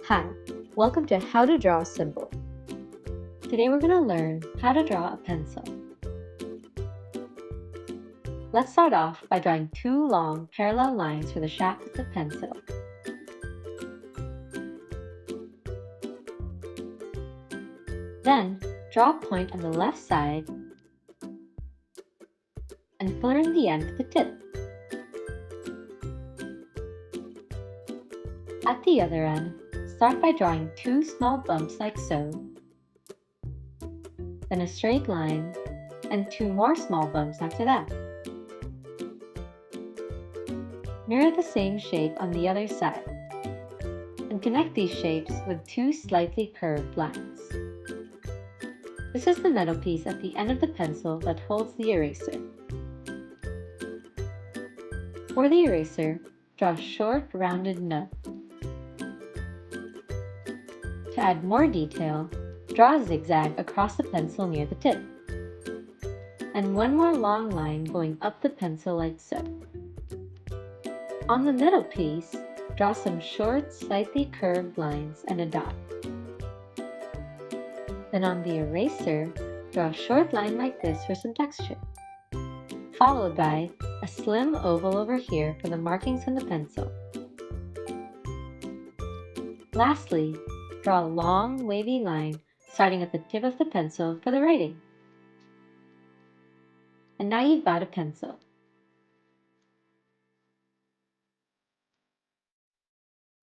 Hi, welcome to How to Draw a Symbol. Today we're going to learn how to draw a pencil. Let's start off by drawing two long parallel lines for the shaft of the pencil. Then, draw a point on the left side and fill in the end with the tip. At the other end, start by drawing two small bumps like so, then a straight line, and two more small bumps after that. Mirror the same shape on the other side, and connect these shapes with two slightly curved lines. This is the metal piece at the end of the pencil that holds the eraser. For the eraser, draw a short, rounded nub. To add more detail, draw a zigzag across the pencil near the tip, and one more long line going up the pencil like so. On the middle piece, draw some short, slightly curved lines and a dot. Then on the eraser, draw a short line like this for some texture, followed by a slim oval over here for the markings on the pencil. Lastly, draw a long, wavy line starting at the tip of the pencil for the writing. And now you've got a pencil.